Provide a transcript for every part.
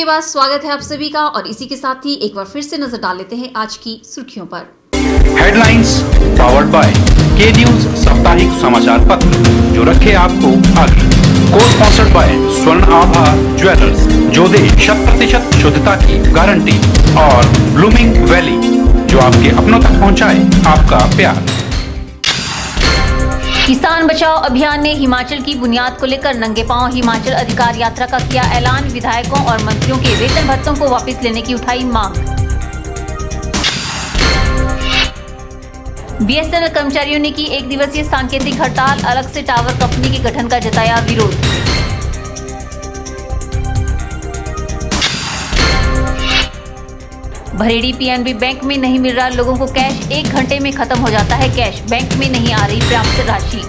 के बाद स्वागत है आप सभी का और इसी के साथ ही एक बार फिर से नजर डाल लेते हैं आज की सुर्खियों पर। हेडलाइंस पावर्ड बाय के न्यूज साप्ताहिक समाचार पत्र जो रखे आपको आगे। को स्पॉन्सर्ड बाय स्वर्ण आभा ज्वेलर्स जो दे 100% शुद्धता की गारंटी और ब्लूमिंग वैली जो आपके अपनों तक पहुंचाए आपका प्यार। किसान बचाओ अभियान ने हिमाचल की बुनियाद को लेकर नंगे पांव हिमाचल अधिकार यात्रा का किया ऐलान। विधायकों और मंत्रियों के वेतन भत्तों को वापस लेने की उठाई मांग। बीएसएनएल कर्मचारियों ने की एक दिवसीय सांकेतिक हड़ताल। अलग से टावर कंपनी के गठन का जताया विरोध। भरेड़ी पीएनबी बैंक में नहीं मिल रहा लोगों को कैश। 1 घंटे में खत्म हो जाता है कैश। बैंक में नहीं आ रही पर्याप्त राशि।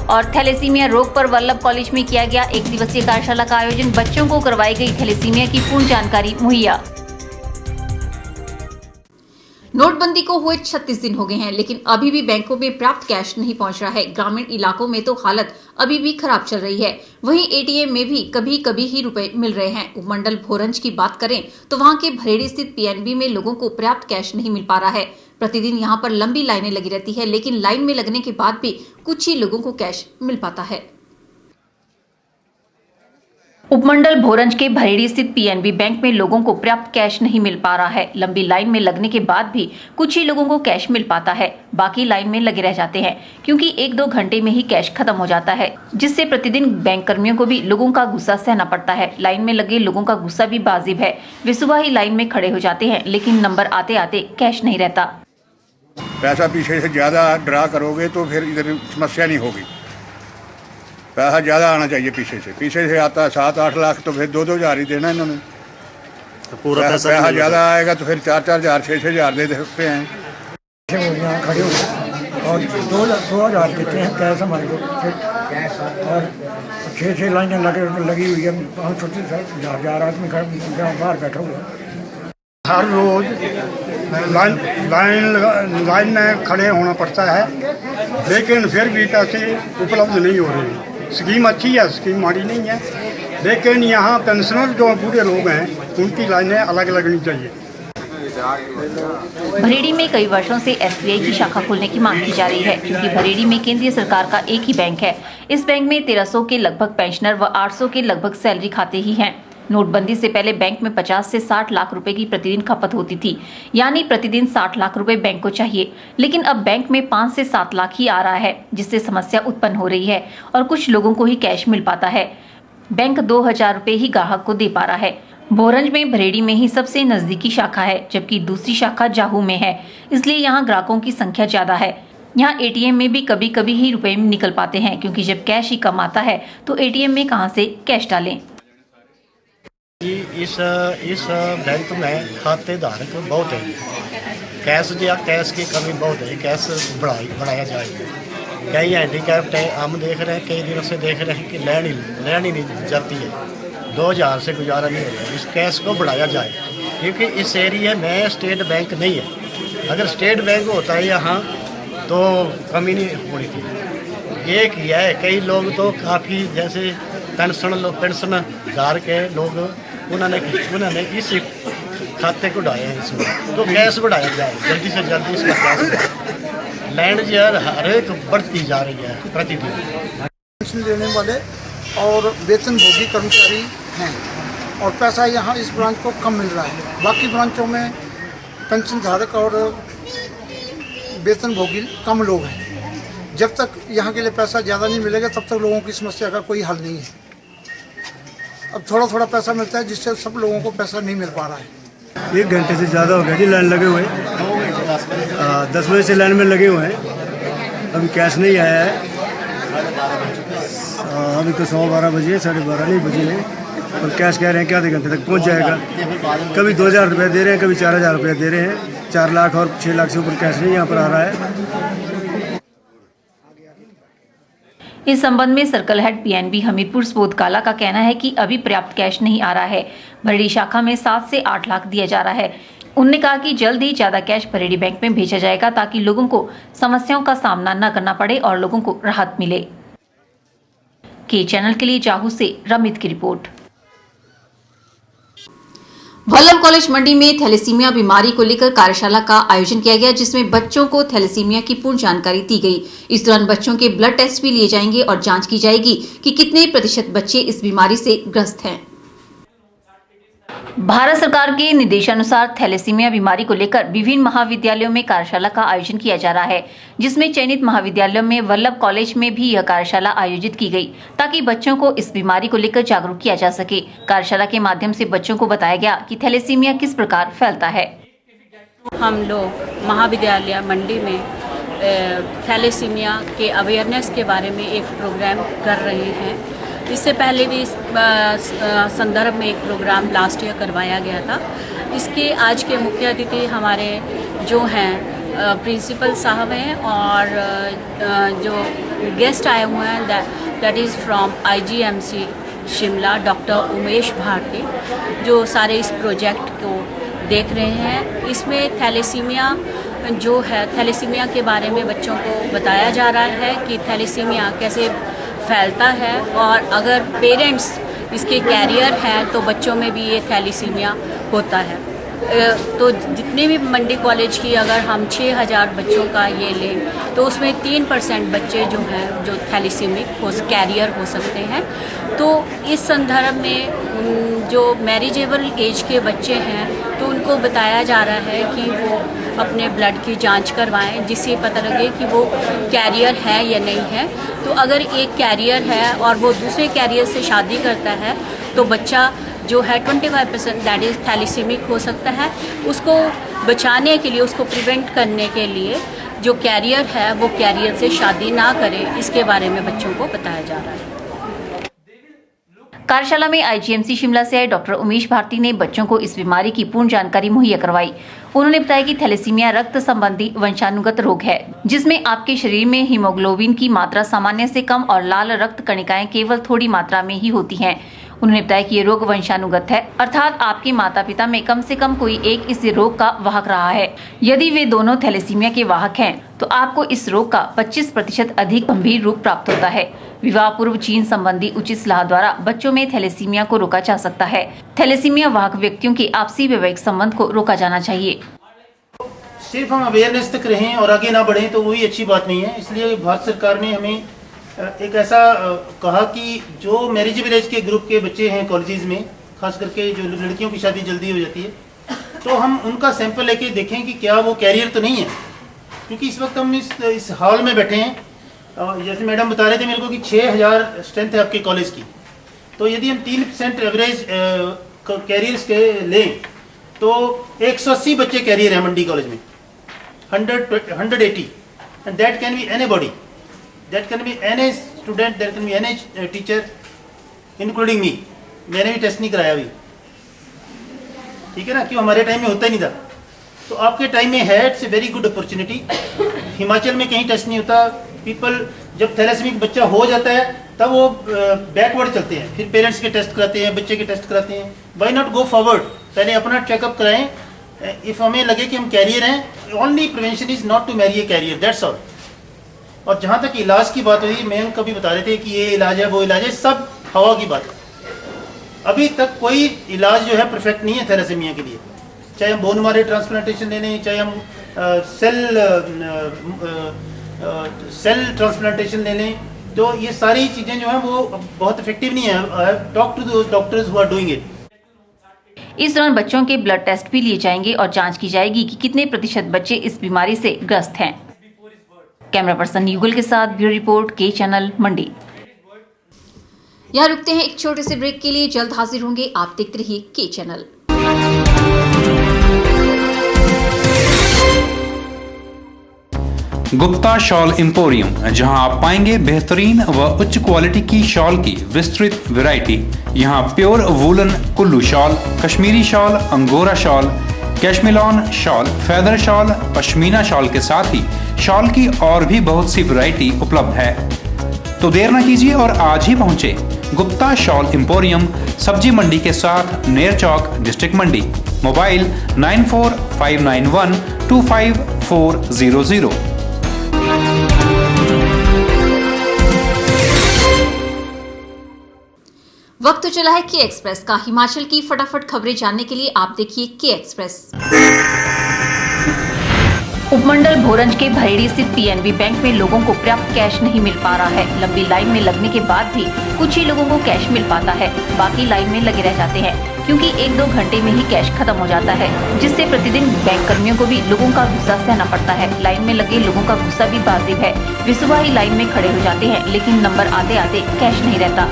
और थैलेसीमिया रोग पर वल्लभ कॉलेज में किया गया एक दिवसीय कार्यशाला का आयोजन। बच्चों को करवाई गई थैलेसीमिया की पूर्ण जानकारी मुहैया। नोटबंदी को हुए 36 दिन हो गए हैं, लेकिन अभी भी बैंकों में पर्याप्त कैश नहीं पहुंच रहा है। ग्रामीण इलाकों में तो हालत अभी भी खराब चल रही है। वहीं एटीएम में भी कभी कभी ही रुपए मिल रहे हैं। उपमंडल भोरंज की बात करें तो वहां के भरेड़ी स्थित पीएनबी में लोगों को पर्याप्त कैश नहीं मिल पा रहा है। प्रतिदिन यहां पर लंबी लाइनें लगी रहती है, लेकिन लाइन में लगने के बाद भी कुछ ही लोगों को कैश मिल पाता है। उपमंडल भोरंज के भरेड़ी स्थित पीएनबी बैंक में लोगों को पर्याप्त कैश नहीं मिल पा रहा है। लंबी लाइन में लगने के बाद भी कुछ ही लोगों को कैश मिल पाता है, बाकी लाइन में लगे रह जाते हैं क्योंकि 1-2 घंटे में ही कैश खत्म हो जाता है, जिससे प्रतिदिन बैंक कर्मियों को भी लोगों का गुस्सा सहना पड़ता है। लाइन में लगे लोगों का गुस्सा भी वाजिब है। वे सुबह ही लाइन में खड़े हो जाते हैं, लेकिन नंबर आते आते कैश नहीं रहता। पैसा पीछे से ज्यादा ड्रा करोगे तो फिर इधर समस्या नहीं होगी। पैसा ज़्यादा आना चाहिए पीछे से आता है 7-8 लाख तो फिर 2-2 हज़ार ही देना इन्होंने। तो पूरा पैसा ज़्यादा आएगा तो फिर 4-4 हज़ार 6-6 हज़ार दे सकते हैं। यहाँ खड़े हो और 2 हज़ार देते हैं कैश हमारे को, और 6-6 लाइनें लगी हुई है। हम सोचते हज़ार आदमी बाहर बैठा हुआ हर रोज लाइन में खड़े होना पड़ता है, लेकिन फिर भी पैसे उपलब्ध नहीं हो रहे। स्कीम अच्छी है, स्कीम माड़ी नहीं है, लेकिन यहाँ पेंशनर जो बूढ़े लोग हैं उनकी लाइनें अलग लगनी चाहिए। भरेड़ी में कई वर्षों से एसबीआई की शाखा खोलने की मांग की जा रही है, क्योंकि भरेड़ी में केंद्रीय सरकार का एक ही बैंक है। इस बैंक में 1300 के लगभग पेंशनर व 800 के लगभग सैलरी खाते ही हैं। नोटबंदी से पहले बैंक में 50 से 60 लाख रुपए की प्रतिदिन खपत होती थी, यानी प्रतिदिन 60 लाख रुपए बैंक को चाहिए, लेकिन अब बैंक में 5 से 7 लाख ही आ रहा है, जिससे समस्या उत्पन्न हो रही है और कुछ लोगों को ही कैश मिल पाता है। बैंक 2000 रुपए ही ग्राहक को दे पा रहा है। भोरंज में भरेड़ी में ही सबसे नजदीकी शाखा है, जबकि दूसरी शाखा जाहू में है, इसलिए यहाँ ग्राहकों की संख्या ज्यादा है। यहाँ एटीएम में भी कभी कभी ही रुपए निकल पाते हैं, क्योंकि जब कैश ही कम आता है तो एटीएम में कहाँ से कैश डालें। इस बैंक में खाते धारक बहुत है। कैश की कमी बहुत है। कैश बढ़ाया जाए। कई हैंडीकैप्ट है, हम देख रहे हैं, कई दिनों से देख रहे हैं कि लेन ही नहीं जाती है। 2000 से गुजारा नहीं हो रहा है। इस कैश को बढ़ाया जाए, क्योंकि इस एरिया में स्टेट बैंक नहीं है। अगर स्टेट बैंक होता है यहाँ तो कमी नहीं होनी थी। एक ही है, कई लोग तो काफ़ी जैसे पेंशनदार के लोग उन्होंने इस खाते को डाले हैं इसमें, तो कैश बढ़ाया जाए जल्दी से जल्दी इसका कैश बढ़ाए। लैंड जो है हर एक बढ़ती जा रही है प्रतिदिन। पेंशन देने वाले और वेतनभोगी कर्मचारी हैं और पैसा यहाँ इस ब्रांच को कम मिल रहा है। बाकी ब्रांचों में पेंशन धारक और वेतनभोगी कम लोग हैं। जब तक यहाँ के लिए पैसा ज़्यादा नहीं मिलेगा तब तक लोगों की समस्या का कोई हल नहीं है। अब थोड़ा थोड़ा पैसा मिलता है, जिससे सब लोगों को पैसा नहीं मिल पा रहा है। 1 घंटे से ज़्यादा हो गया जी लाइन लगे हुए। 10 बजे से लाइन में लगे हुए हैं, अभी कैश नहीं आया है। अभी तो 12:15 बजे, 12:30 नहीं बजे हैं और कैश कह रहे हैं कि आधे घंटे तक पहुंच जाएगा। कभी 2000 रुपये दे रहे हैं, कभी 4000 रुपये दे रहे हैं। 4 लाख और 6 लाख से ऊपर कैश नहीं यहाँ पर आ रहा है। इस संबंध में circle head PNB Hamirpur Subodh काला का कहना है कि अभी पर्याप्त कैश नहीं आ रहा है। भरेड़ी शाखा में 7 से 8 लाख दिया जा रहा है। उन्होंने कहा कि जल्द ही ज्यादा कैश भरेड़ी बैंक में भेजा जाएगा, ताकि लोगों को समस्याओं का सामना न करना पड़े और लोगों को राहत मिले। के चैनल के लिए जाहू से रमित की रिपोर्ट। वल्लभ कॉलेज मंडी में थैलेसीमिया बीमारी को लेकर कार्यशाला का आयोजन किया गया, जिसमें बच्चों को थैलेसीमिया की पूर्ण जानकारी दी गई। इस दौरान बच्चों के ब्लड टेस्ट भी लिए जाएंगे और जांच की जाएगी कि कितने प्रतिशत बच्चे इस बीमारी से ग्रस्त हैं। भारत सरकार के निर्देशानुसार थैलेसीमिया बीमारी को लेकर विभिन्न महाविद्यालयों में कार्यशाला का आयोजन किया जा रहा है, जिसमें चयनित महाविद्यालयों में वल्लभ कॉलेज में भी यह कार्यशाला आयोजित की गई ताकि बच्चों को इस बीमारी को लेकर जागरूक किया जा सके। कार्यशाला के माध्यम से बच्चों को बताया गया कि थैलेसीमिया किस प्रकार फैलता है। हम लोग महाविद्यालय मंडी में थैलेसीमिया के अवेयरनेस के बारे में एक प्रोग्राम कर रहे हैं। इससे पहले भी इस संदर्भ में एक प्रोग्राम लास्ट ईयर करवाया गया था। इसके आज के मुख्य अतिथि हमारे जो हैं प्रिंसिपल साहब हैं और जो गेस्ट आए हुए हैं that is from IGMC Shimla doctor Umesh Bharti, जो सारे इस प्रोजेक्ट को देख रहे हैं। इसमें थैलेसीमिया जो है, थैलेसीमिया के बारे में बच्चों को बताया जा रहा है कि थैलेसीमिया कैसे फैलता है और अगर पेरेंट्स इसके कैरियर हैं तो बच्चों में भी ये थैलेसीमिया होता है। तो जितने भी मंडी कॉलेज की अगर हम 6000 बच्चों का ये लें तो उसमें 3% बच्चे जो हैं जो थैलेसीमिक कैरियर हो सकते हैं। तो इस संदर्भ में जो मैरिजेबल एज के बच्चे हैं तो उनको बताया जा रहा है कि वो अपने ब्लड की जांच करवाएं, जिससे पता लगे कि वो कैरियर है या नहीं है। तो अगर एक कैरियर है और वो दूसरे कैरियर से शादी करता है तो बच्चा जो है 25% दैट इज़ थैलेसीमिक हो सकता है। उसको बचाने के लिए, उसको प्रिवेंट करने के लिए जो कैरियर है वो कैरियर से शादी ना करे, इसके बारे में बच्चों को बताया जा रहा है। कार्यशाला में IGMC शिमला से आए डॉक्टर उमेश भारती ने बच्चों को इस बीमारी की पूर्ण जानकारी मुहैया करवाई। उन्होंने बताया कि थैलेसीमिया रक्त संबंधी वंशानुगत रोग है, जिसमें आपके शरीर में हीमोग्लोबिन की मात्रा सामान्य से कम और लाल रक्त कणिकाएं केवल थोड़ी मात्रा में ही होती हैं। उन्होंने बताया कि ये रोग वंशानुगत है, अर्थात आपके माता पिता में कम से कम कोई एक इस रोग का वाहक रहा है। यदि वे दोनों थैलेसीमिया के वाहक हैं तो आपको इस रोग का 25% अधिक गंभीर रूप प्राप्त होता है। विवाह पूर्व चीन संबंधी उचित सलाह द्वारा बच्चों में थैलेसीमिया को रोका जा सकता है। थैलेसीमिया वाहक व्यक्तियों के आपसी वैवाहिक संबंध को रोका जाना चाहिए। सिर्फ हम अवेयरनेस तक रहें और आगे ना बढ़ें तो वही अच्छी बात नहीं है। इसलिए भारत सरकार ने हमें एक ऐसा कहा कि जो मैरिजेबल एज के ग्रुप के बच्चे हैं कॉलेजेस में, खास करके जो लड़कियों की शादी जल्दी हो जाती है, तो हम उनका सैंपल लेके देखें कि क्या वो कैरियर तो नहीं है। क्योंकि इस वक्त हम इस हॉल में बैठे हैं, जैसे मैडम बता रहे थे मेरे को कि 6000 स्ट्रेंथ है आपके कॉलेज की, तो यदि हम 3% एवरेज कैरियर्स के लें तो 180 बच्चे कैरियर हैं मंडी कॉलेज में, 180, and that can be anybody, that can be any student, that can be any teacher including me. मैंने भी टेस्ट नहीं कराया अभी, ठीक है ना, क्यों हमारे टाइम में होता ही नहीं था। तो आपके टाइम में है, it's a very good opportunity. Himachal में कहीं टेस्ट नहीं होता। पीपल जब थैलेसीमिक बच्चा हो जाता है तब वो बैकवर्ड चलते हैं, फिर पेरेंट्स के टेस्ट कराते हैं, बच्चे के टेस्ट कराते हैं। वाई नॉट गो फॉरवर्ड, पहले अपना चेकअप कराएं। इफ हमें लगे कि हम कैरियर हैं, only prevention is not to marry a carrier, that's all. और जहाँ तक इलाज की बात हुई, मैम कभी बता रहे थे कि ये इलाज है वो इलाज है, सब हवा की बात है। अभी तक कोई इलाज जो है परफेक्ट नहीं है थैलेसीमिया के लिए। चाहे हम बोन मैरो ट्रांसप्लांटेशन ले लें, चाहे हम सेल ट्रांसप्लांटेशन ले लें, तो ये सारी चीज़ें जो हैं वो बहुत इफेक्टिव नहीं है। Talk to the doctors who are doing it. इस दौरान बच्चों के ब्लड टेस्ट भी लिए जाएंगे और जांच की जाएगी कि कितने प्रतिशत बच्चे इस बीमारी से ग्रस्त हैं। कैमरा पर्सन युगल के साथ ब्यूरो रिपोर्ट, के चैनल मंडी। यहाँ रुकते हैं एक छोटे से ब्रेक के लिए, जल्द हाजिर होंगे। आप देखते रहिए के चैनल। गुप्ता शॉल एम्पोरियम, जहां आप पाएंगे बेहतरीन व उच्च क्वालिटी की शॉल की विस्तृत वैरायटी। यहां pure woollen Kullu shawl, Kashmiri shawl, angora shawl, cashmilon shawl, feather shawl, pashmina shawl के साथ ही शॉल की और भी बहुत सी वैरायटी उपलब्ध है। तो देर न कीजिए और आज ही पहुंचे गुप्ता शॉल एम्पोरियम, सब्जी मंडी के साथ, नेर चौक, डिस्ट्रिक्ट मंडी। मोबाइल 9459125400। वक्त तो चला है के एक्सप्रेस का। हिमाचल की फटाफट खबरें जानने के लिए आप देखिए के एक्सप्रेस। उपमंडल भोरंज के भरेड़ी स्थित पीएनबी बैंक में लोगों को पर्याप्त कैश नहीं मिल पा रहा है। लंबी लाइन में लगने के बाद भी कुछ ही लोगों को कैश मिल पाता है, बाकी लाइन में लगे रह जाते हैं क्योंकि 1-2 घंटे में ही कैश खत्म हो जाता है, जिससे प्रतिदिन बैंक कर्मियों को भी लोगों का गुस्सा सहना पड़ता है। लाइन में लगे लोगों का गुस्सा भी वाजिब है। वे सुबह ही लाइन में खड़े हो जाते हैं, लेकिन नंबर आते आते कैश नहीं रहता।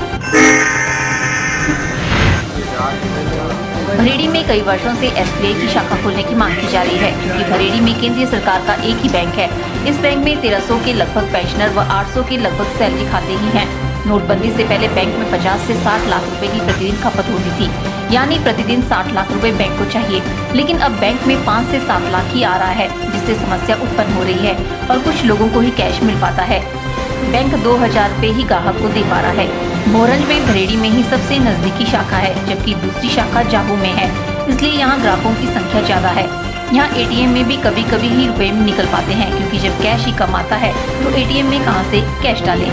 भरेड़ी में कई वर्षों से एसबीआई की शाखा खोलने की मांग की जा रही है, क्योंकि भरेड़ी में केंद्रीय सरकार का एक ही बैंक है। इस बैंक में 1300 के लगभग पेंशनर व 800 के लगभग सैलरी खाते ही हैं। नोटबंदी से पहले बैंक में 50 से 60 लाख रुपए की प्रतिदिन खपत होती थी, यानी प्रतिदिन 60 लाख रुपए बैंक को चाहिए, लेकिन अब बैंक में 5 से 7 लाख ही आ रहा है, जिससे समस्या उत्पन्न हो रही है और कुछ लोगों को ही कैश मिल पाता है। बैंक 2000 रुपए ही ग्राहक को दे पा रहा है। भोरंज में भरेड़ी में ही सबसे नजदीकी शाखा है, जबकि दूसरी शाखा जाबू में है, इसलिए यहाँ ग्राहकों की संख्या ज्यादा है। यहाँ एटीएम में भी कभी कभी ही रुपए निकल पाते हैं, क्योंकि जब कैश ही कम आता है तो एटीएम में कहां से कैश डालें।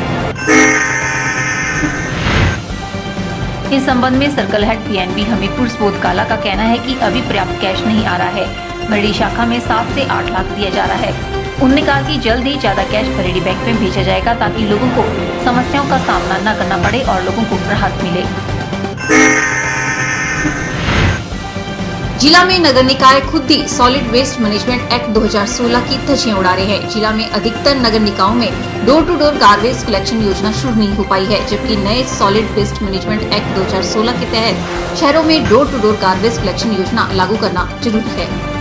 इस संबंध में circle head PNB Hamirpur Subodh काला का कहना है कि अभी पर्याप्त कैश नहीं आ रहा है। भरेड़ी शाखा में 7 से 8 लाख दिया जा रहा है। उन्होंने कहा कि जल्द ही ज्यादा कैश भरेड़ी बैंक में भेजा जाएगा, ताकि लोगों को समस्याओं का सामना न करना पड़े और लोगों को राहत मिले। जिला में नगर निकाय खुद ही सॉलिड वेस्ट मैनेजमेंट एक्ट 2016 की धज्जियां उड़ा रहे हैं। जिला में अधिकतर नगर निकायों में door to door garbage collection योजना शुरू नहीं हो पाई है, जबकि नए सॉलिड वेस्ट मैनेजमेंट एक्ट 2016 के तहत शहरों में door to door garbage collection योजना लागू करना जरूरी है।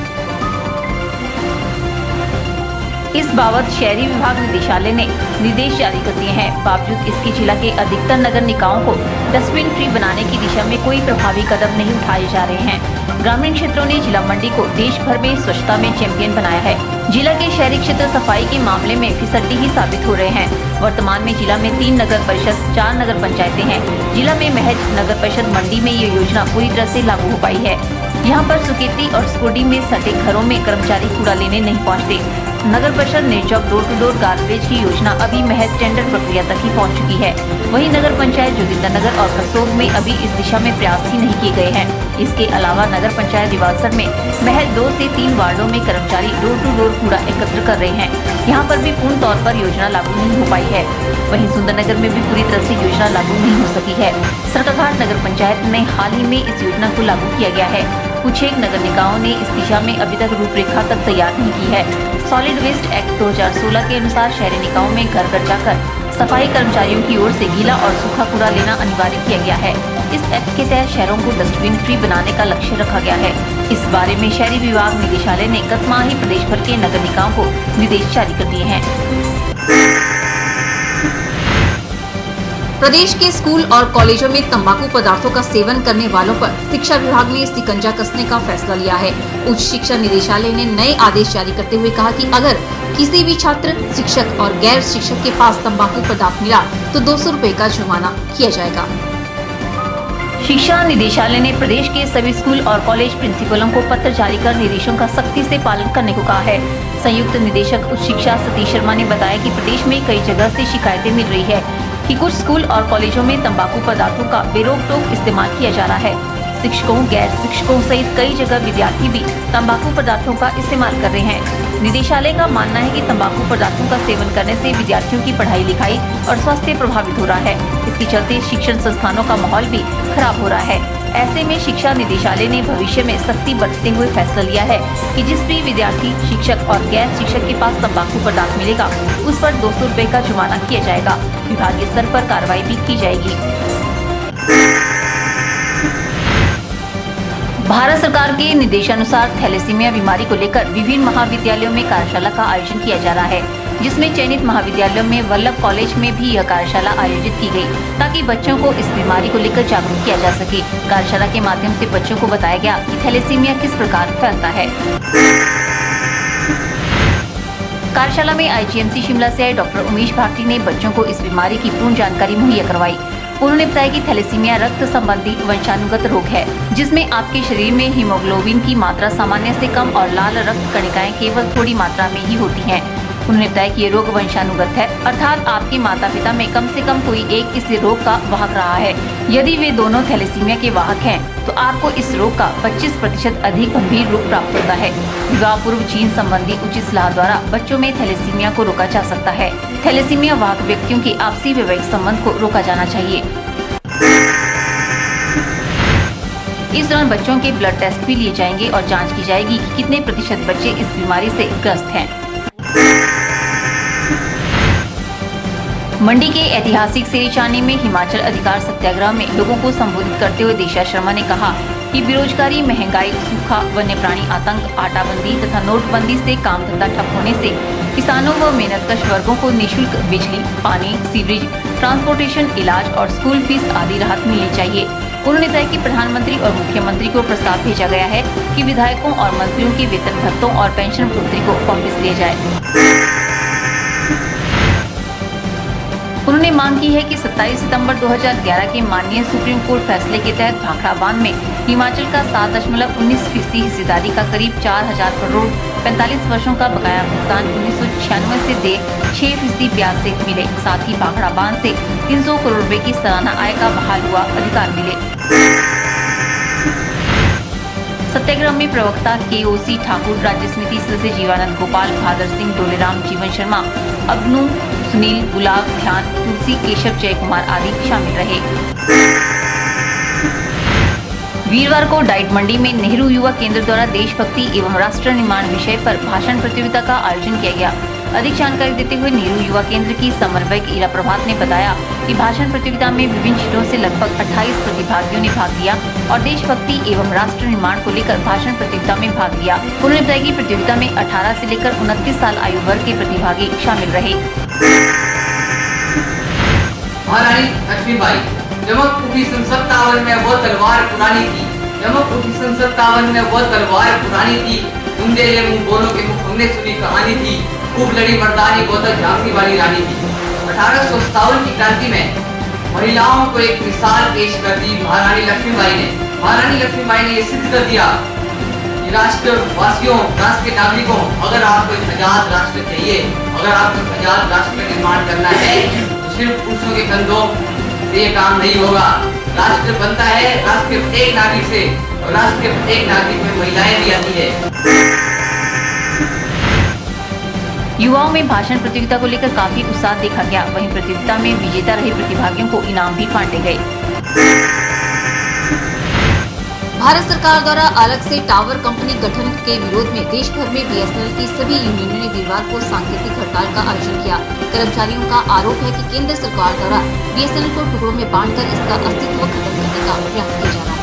इस बाबत शहरी विभाग निदेशालय ने निर्देश जारी कर दिए हैं। बावजूद इसके जिला के अधिकतर नगर निकायों को डस्टबिन फ्री बनाने की दिशा में कोई प्रभावी कदम नहीं उठाए जा रहे हैं। ग्रामीण क्षेत्रों ने जिला मंडी को देश भर में स्वच्छता में चैंपियन बनाया है। जिला के शहरी क्षेत्र सफाई के मामले में फिसड्डी ही साबित हो रहे हैं। वर्तमान में जिला में 3 नगर परिषद, 4 नगर पंचायतें हैं। जिला में महज नगर परिषद मंडी में ये योजना पूरी तरह से लागू हो पाई है। यहाँ पर सुकेती और स्कूटी में सटे घरों में कर्मचारी कूड़ा लेने नहीं पहुँचते। नगर परिषद निर्चौक डोर टू डोर गार्बेज की योजना अभी महज टेंडर प्रक्रिया तक ही पहुंच चुकी है। वहीं नगर पंचायत जोगिंद्रनगर और करसोग में अभी इस दिशा में प्रयास ही नहीं किए गए हैं। इसके अलावा नगर पंचायत रिवालसर में महज 2 से 3 वार्डों में कर्मचारी डोर टू डोर कूड़ा एकत्र कर रहे हैं। यहाँ पर भी पूर्ण तौर पर योजना लागू नहीं हो पाई है। वहीं सुंदरनगर में भी पूरी तरह से योजना लागू नहीं हो सकी है। सरकाघाट नगर पंचायत में हाल ही में इस योजना को लागू किया गया है। कुछ एक नगर निकायों ने इस दिशा में अभी तक रूपरेखा तक तैयार नहीं की है। सॉलिड वेस्ट एक्ट 2016 के अनुसार शहरी निकायों में घर घर जाकर सफाई कर्मचारियों की ओर से गीला और सूखा कूड़ा लेना अनिवार्य किया गया है। इस एक्ट के तहत शहरों को डस्टबिन फ्री बनाने का लक्ष्य रखा गया है। इस बारे में शहरी विभाग निदेशालय ने गत माह ही प्रदेश भर के नगर निकायों को निर्देश जारी कर दिए हैं। प्रदेश के स्कूल और कॉलेजों में तंबाकू पदार्थों का सेवन करने वालों पर शिक्षा विभाग ने शिकंजा कसने का फैसला लिया है। उच्च शिक्षा निदेशालय ने नए आदेश जारी करते हुए कहा कि अगर किसी भी छात्र, शिक्षक और गैर शिक्षक के पास तंबाकू पदार्थ मिला तो 200 रुपए का जुर्माना किया जाएगा। शिक्षा निदेशालय ने प्रदेश के सभी स्कूल और कॉलेज प्रिंसिपलों को पत्र जारी कर निर्देशों का सख्ती से पालन करने को कहा है। संयुक्त निदेशक उच्च शिक्षा सतीश शर्मा ने बताया कि प्रदेश में कई जगह से शिकायतें मिल रही है कि कुछ स्कूल और कॉलेजों में तंबाकू पदार्थों का बेरोक-टोक इस्तेमाल किया जा रहा है। शिक्षकों, गैर शिक्षकों सहित कई जगह विद्यार्थी भी तंबाकू पदार्थों का इस्तेमाल कर रहे हैं। निदेशालय का मानना है कि तंबाकू पदार्थों का सेवन करने से विद्यार्थियों की पढ़ाई लिखाई और स्वास्थ्य प्रभावित हो रहा है। इसके चलते शिक्षण संस्थानों का माहौल भी खराब हो रहा है। ऐसे में शिक्षा निदेशालय ने भविष्य में सख्ती बरतते हुए फैसला लिया है कि जिस भी विद्यार्थी, शिक्षक और गैर शिक्षक के पास तंबाकू पदार्थ मिलेगा उस पर 200 रुपए का जुर्माना किया जाएगा। विभागीय स्तर पर कार्रवाई भी की जाएगी। भारत सरकार के निर्देशानुसार थैलेसीमिया बीमारी को लेकर विभिन्न महाविद्यालयों में कार्यशाला का आयोजन किया जा रहा है, जिसमें चयनित महाविद्यालयों में वल्लभ कॉलेज में भी यह कार्यशाला आयोजित की गई, ताकि बच्चों को इस बीमारी को लेकर जागरूक किया जा सके। कार्यशाला के माध्यम से बच्चों को बताया गया कि थैलेसीमिया किस प्रकार फैलता है। कार्यशाला में आईजीएमसी शिमला से आए डॉक्टर उमेश भारती ने बच्चों को इस बीमारी की पूर्ण जानकारी मुहैया करवाई। उन्होंने बताया कि थैलेसीमिया रक्त संबंधी वंशानुगत रोग है, जिसमें आपके शरीर में हीमोग्लोबिन की मात्रा सामान्य से कम और लाल रक्त कणिकाएं केवल थोड़ी मात्रा में ही होती हैं। उन्होंने बताया कि ये रोग वंशानुगत है, अर्थात आपके माता पिता में कम से कम कोई एक इस रोग का वाहक रहा है। यदि वे दोनों थैलेसीमिया के वाहक हैं, तो आपको इस रोग का 25% अधिक गंभीर रूप प्राप्त होता है। विवाह पूर्व जीन संबंधी उचित सलाह द्वारा बच्चों में थैलेसीमिया को रोका जा सकता है। थैलेसीमिया वाहक व्यक्तियों के आपसी वैवाहिक संबंध को रोका जाना चाहिए। इस दौरान बच्चों के ब्लड टेस्ट भी लिए जाएंगे और जांच की जाएगी कि कितने प्रतिशत बच्चे इस बीमारी से ग्रस्त हैं। मंडी के ऐतिहासिक सेरीचानी में हिमाचल अधिकार सत्याग्रह में लोगों को संबोधित करते हुए दिशा शर्मा ने कहा कि बेरोजगारी, महंगाई, सूखा, वन्य प्राणी आतंक, आटाबंदी तथा नोटबंदी से काम धंधा ठप होने से किसानों व मेहनतकश वर्गों को निःशुल्क बिजली, पानी, सीवरेज, ट्रांसपोर्टेशन, इलाज और स्कूल फीस आदि राहत मिलनी चाहिए। उन्होंने बताया कि प्रधानमंत्री और मुख्यमंत्री को प्रस्ताव भेजा गया है कि विधायकों और मंत्रियों के वेतन भत्तों और पेंशन बढ़ोतरी को वापस लिया जाए। उन्होंने मांग की है कि 27 सितंबर 2011 के माननीय सुप्रीम कोर्ट फैसले के तहत भाखड़ा बांध में हिमाचल का 7.19% हिस्सेदारी का करीब 4,000 करोड़ 45 वर्षों का बकाया भुगतान 1996 से दे 6% ब्याज से मिले। साथ ही भाखड़ा बांध से 300 करोड़ रुपए की सालाना आय का बहाल हुआ अधिकार मिले। सत्याग्रह में प्रवक्ता KOC ठाकुर, राज्य समिति सदस्य जीवानंद गोपाल, भादर सिंह, डोलेराम, जीवन शर्मा, अबनू, सुनील, गुलाब, ध्यान, तुलसी, केशव, जय कुमार आदि शामिल रहे। वीरवार को डाइट मंडी में नेहरू युवा केंद्र द्वारा देशभक्ति एवं राष्ट्र निर्माण विषय पर भाषण प्रतियोगिता का आयोजन किया गया। अधिक जानकारी देते हुए नेहरू युवा केंद्र की समन्वयक ईरा प्रभात ने बताया कि भाषण प्रतियोगिता में विभिन्न क्षेत्रों से लगभग 28 प्रतिभागियों ने भाग लिया और देशभक्ति एवं राष्ट्र निर्माण को लेकर भाषण प्रतियोगिता में भाग लिया। उन्होंने बताया कि प्रतियोगिता में 18 से लेकर 29 साल आयु वर्ग के प्रतिभागी शामिल रहे। महारानी लक्ष्मीबाई, जमक उठी सन 57 में वो तलवार पुरानी थी, जमक उठी सन 57 में वो तलवार पुरानी थी, मुंडे ये मुंह बोलों के मुख हमने सुनी कहानी थी, खूब लड़ी मर्दानी वो तो झांसी वाली रानी थी। 1857 की क्रांति में महिलाओं को एक मिसाल पेश कर दी महारानी लक्ष्मीबाई ने। महारानी लक्ष्मीबाई ने ये सिद्ध कर दिया कि राष्ट्र वासियों, राष्ट्र के नागरिकों, अगर आपको एक आजाद राष्ट्र चाहिए, अगर आपको एक आजाद राष्ट्र का निर्माण करना है, तो सिर्फ पुरुषों के कंधों से ये काम नहीं होगा। राष्ट्र बनता है राष्ट्र के प्रत्येक नागरिक से, और राष्ट्र के प्रत्येक नागरिक में महिलाएं भी आती है। युवाओं में भाषण प्रतियोगिता को लेकर काफी उत्साह देखा गया। वहीं प्रतियोगिता में विजेता रहे प्रतिभागियों को इनाम भी बांटे गए। भारत सरकार द्वारा अलग से टावर कंपनी गठन के विरोध में देश भर में BSNL की सभी यूनियनों ने वीरवार को सांकेतिक हड़ताल का आयोजन किया। कर्मचारियों का आरोप है कि केंद्र सरकार द्वारा BSNL को टुकड़ों में बांटकर इसका अस्तित्व खत्म करने का प्रयास किया जा रहा है।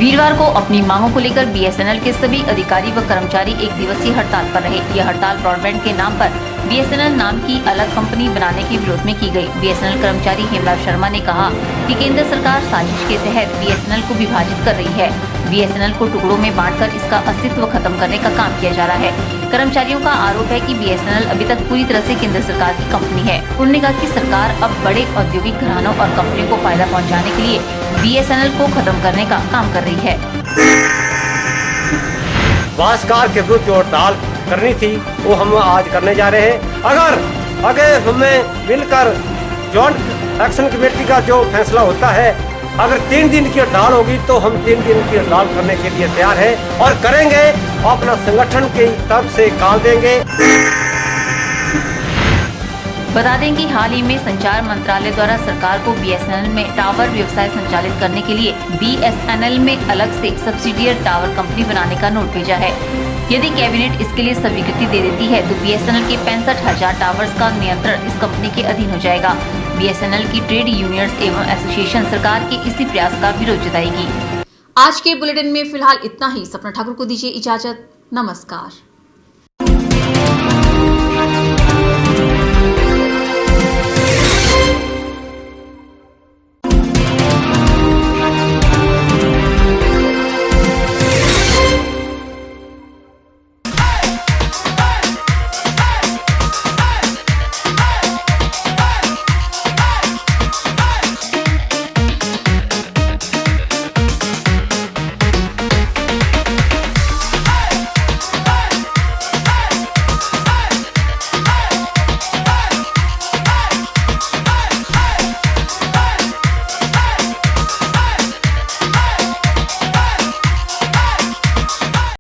वीरवार को अपनी मांगों को लेकर BSNL के सभी अधिकारी व कर्मचारी एक दिवसीय हड़ताल पर रहे। यह हड़ताल ब्रॉडबैंड के नाम पर BSNL नाम की अलग कंपनी बनाने के विरोध में की गई। BSNL कर्मचारी हेमराज शर्मा ने कहा कि केंद्र सरकार साजिश के तहत BSNL को विभाजित कर रही है। BSNL को टुकड़ों में बांटकर इसका अस्तित्व खत्म करने का काम किया जा रहा है। कर्मचारियों का आरोप है कि BSNL अभी तक पूरी तरह से केंद्र सरकार की कंपनी है। उन्होंने कहा कि सरकार अब बड़े औद्योगिक घरानों और कंपनियों को फायदा पहुंचाने के लिए BSNL को खत्म करने का काम कर रही है। भास्कर के विरुद्ध जो हड़ताल करनी थी वो हम आज करने जा रहे हैं। अगर हमें मिलकर जॉइंट एक्शन कमेटी का जो फैसला होता है, अगर 3 दिन की हड़ताल होगी तो हम 3 दिन की हड़ताल करने के लिए तैयार हैं और करेंगे, अपना संगठन की तरफ से काम देंगे। बता दें कि हाल ही में संचार मंत्रालय द्वारा सरकार को BSNL में टावर व्यवसाय संचालित करने के लिए BSNL में अलग से सब्सिडियर टावर कंपनी बनाने का नोट भेजा है। यदि कैबिनेट इसके लिए स्वीकृति दे देती है तो BSNL के 65,000 टावर्स का नियंत्रण इस कंपनी के अधीन हो जाएगा। BSNL की ट्रेड यूनियंस एवं एसोसिएशन सरकार के इसी प्रयास का विरोध जताएगी। आज के बुलेटिन में फिलहाल इतना ही। सपना ठाकुर को दीजिए इजाजत। नमस्कार।